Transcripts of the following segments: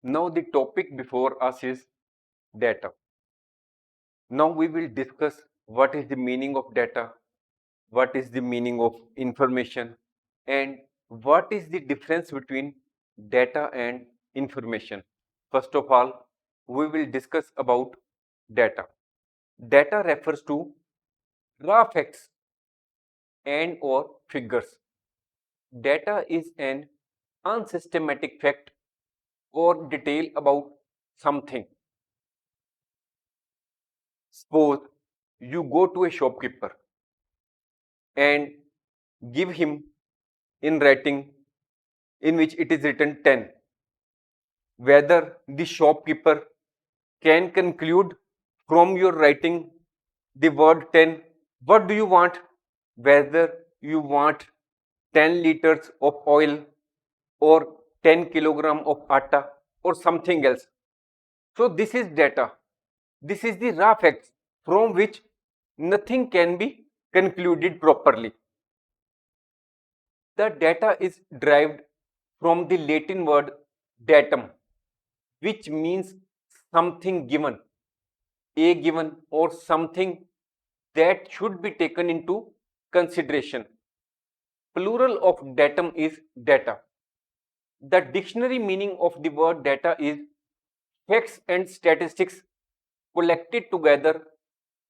Now the topic before us is data. Now we will discuss what is the meaning of data, what is the meaning of information, and what is the difference between data and information. First of all, we will discuss about data. Data refers to raw facts and or figures. Data is an unsystematic fact or detail about something. Suppose you go to a shopkeeper and give him in writing in which it is written 10. Whether the shopkeeper can conclude from your writing the word 10, what do you want? Whether you want 10 liters of oil or 10 kilogram of atta or something else. So this is data. This is the raw facts from which nothing can be concluded properly. The data is derived from the Latin word datum, which means something given, a given, or something that should be taken into consideration. Plural of datum is data. The dictionary meaning of the word data is facts and statistics collected together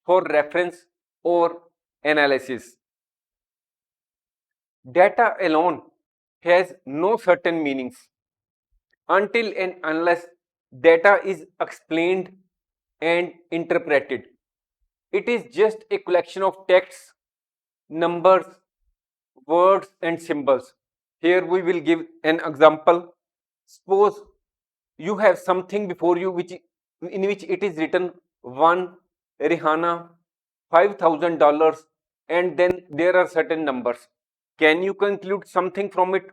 for reference or analysis. Data alone has no certain meanings until and unless data is explained and interpreted. It is just a collection of texts, numbers, words, and symbols. Here we will give an example. Suppose you have something before you in which it is written one Rihanna, $5,000, and then there are certain numbers. Can you conclude something from it?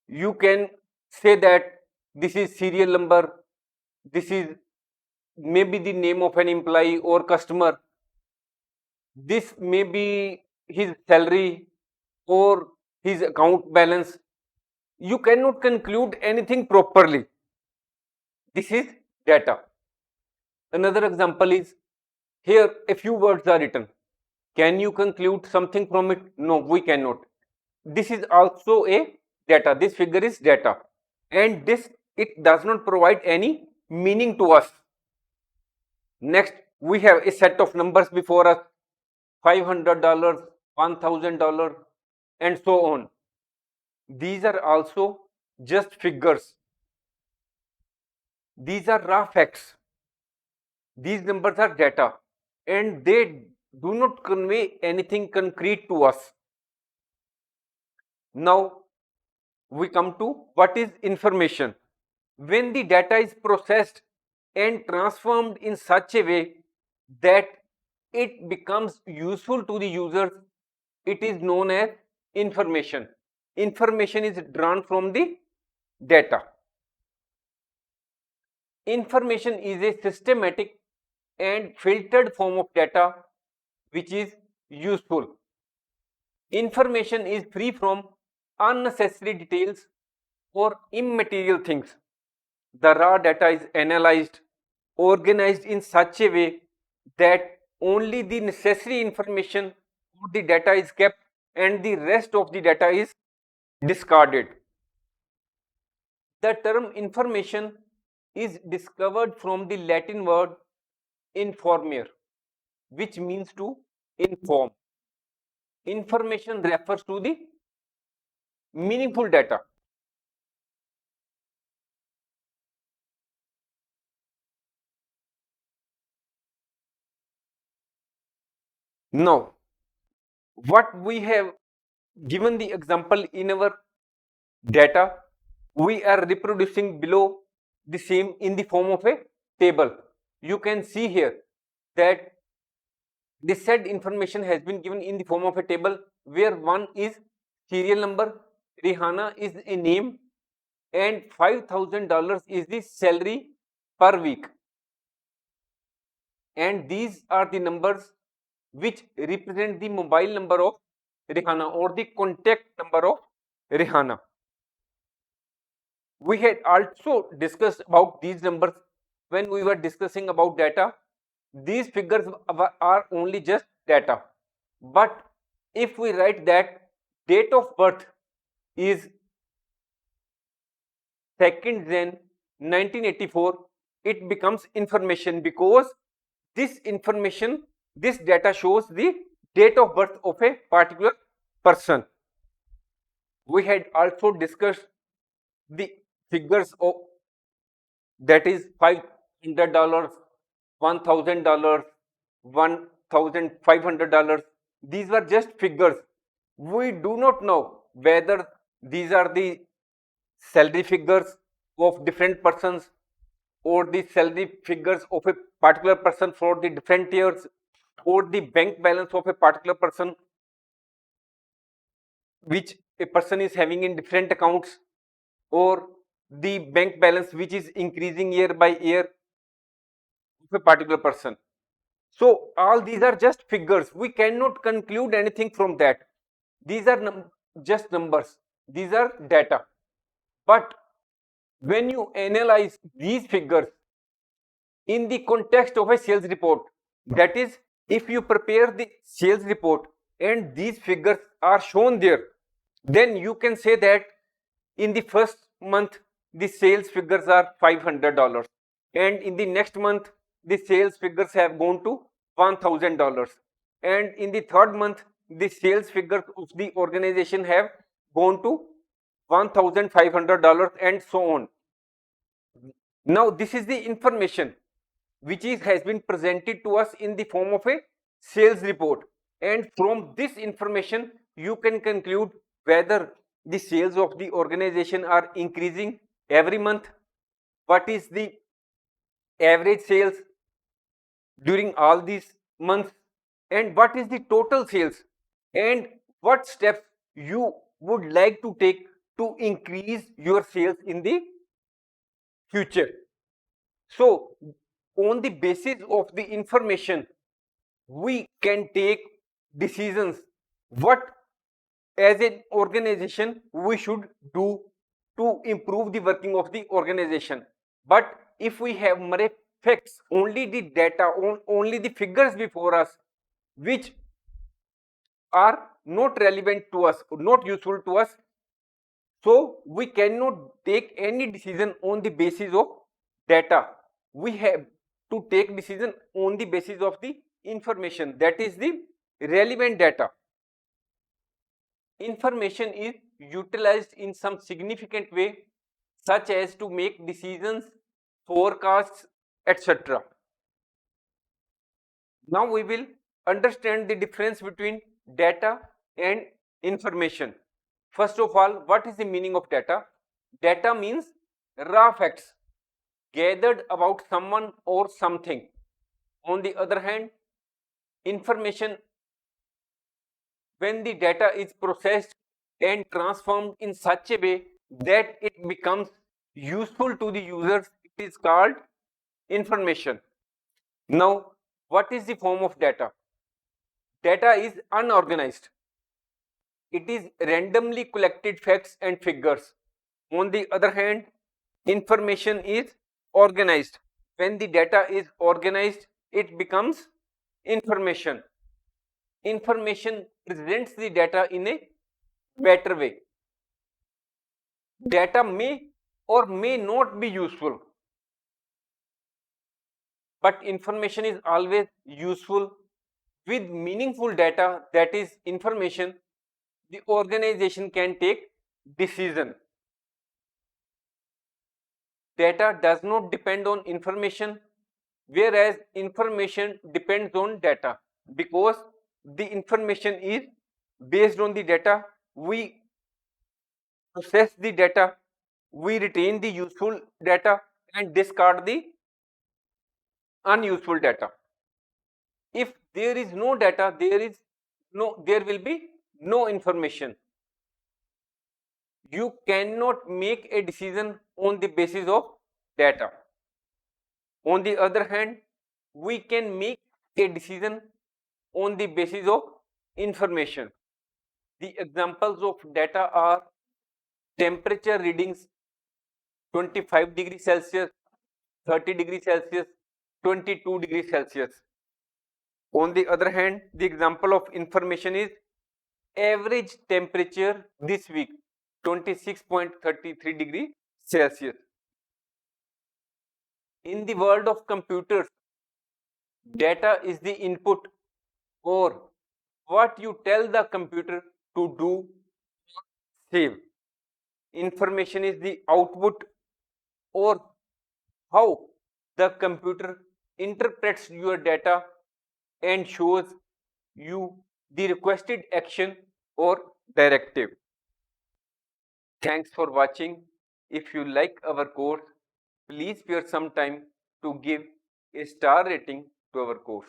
You can say that this is serial number, this is maybe the name of an employee or customer, this may be his salary or his account balance. You cannot conclude anything properly. This is data. Another example is here a few words are written. Can you conclude something from it? No, we cannot. This is also a data. This figure is data, and this it does not provide any meaning to us. Next, we have a set of numbers before us: $500, $1,000, and so on. These are also just figures. These are raw facts. These numbers are data, and they do not convey anything concrete to us. Now we come to what is information. When the data is processed and transformed in such a way that it becomes useful to the users, it is known as information. Information is drawn from the data. Information is a systematic and filtered form of data which is useful. Information is free from unnecessary details or immaterial things. The raw data is analyzed, organized in such a way that only the necessary information of the data is kept and the rest of the data is discarded. The term information is discovered from the Latin word informere, which means to inform. Information refers to the meaningful data. Now, what we have given the example in our data, we are reproducing below the same in the form of a table. You can see here that the said information has been given in the form of a table where one is serial number, Rihanna is a name, and $5,000 is the salary per week. And these are the numbers which represent the mobile number of Rihanna or the contact number of Rihanna. We had also discussed about these numbers when we were discussing about data. These figures are only just data, but if we write that date of birth is 2nd Jan 1984, it becomes information, because this information, this data shows the date of birth of a particular person. We had also discussed the figures of, that is $500, $1,000, $1,500. These were just figures. We do not know whether these are the salary figures of different persons, or the salary figures of a particular person for the different years, or the bank balance of a particular person which a person is having in different accounts, or the bank balance which is increasing year by year of a particular person. So all these are just figures. We cannot conclude anything from that. These are just numbers. These are data. But when you analyze these figures in the context of a sales report, that is, if you prepare the sales report and these figures are shown there, then you can say that in the first month the sales figures are $500, and in the next month the sales figures have gone to $1,000, and in the third month the sales figures of the organization have gone to $1,500, and so on. Now this is the information which has been presented to us in the form of a sales report, and from this information you can conclude whether the sales of the organization are increasing every month, what is the average sales during all these months, and what is the total sales, and what steps you would like to take to increase your sales in the future. So on the basis of the information we can take decisions what as an organization we should do to improve the working of the organization. But if we have mere facts, only the data, only the figures before us, which are not relevant to us, not useful to us, so we cannot take any decision on the basis of data. We have to take decision on the basis of the information, that is the relevant data. Information is utilized in some significant way, such as to make decisions, forecasts, etc. Now we will understand the difference between data and information. First of all, what is the meaning of data? Data means raw facts gathered about someone or something. On the other hand, information, when the data is processed and transformed in such a way that it becomes useful to the users, it is called information. Now, what is the form of data? Data is unorganized. It is randomly collected facts and figures. On the other hand, information is organized. When the data is organized, it becomes information. Information presents the data in a better way. Data may or may not be useful, but information is always useful. With meaningful data, that is information, the organization can take decision. Data does not depend on information, whereas information depends on data, because the information is based on the data. We process the data, we retain the useful data and discard the unuseful data. If there is no data, there will be no information. You cannot make a decision on the basis of data. On the other hand, we can make a decision on the basis of information. The examples of data are temperature readings 25 degrees Celsius, 30 degrees Celsius, 22 degrees Celsius. On the other hand, the example of information is average temperature this week 26.33 degree Celsius. In the world of computers, data is the input, or what you tell the computer to do, save. Information is the output, or how the computer interprets your data and shows you the requested action or directive. Thanks for watching. If you like our course, please spare some time to give a star rating to our course.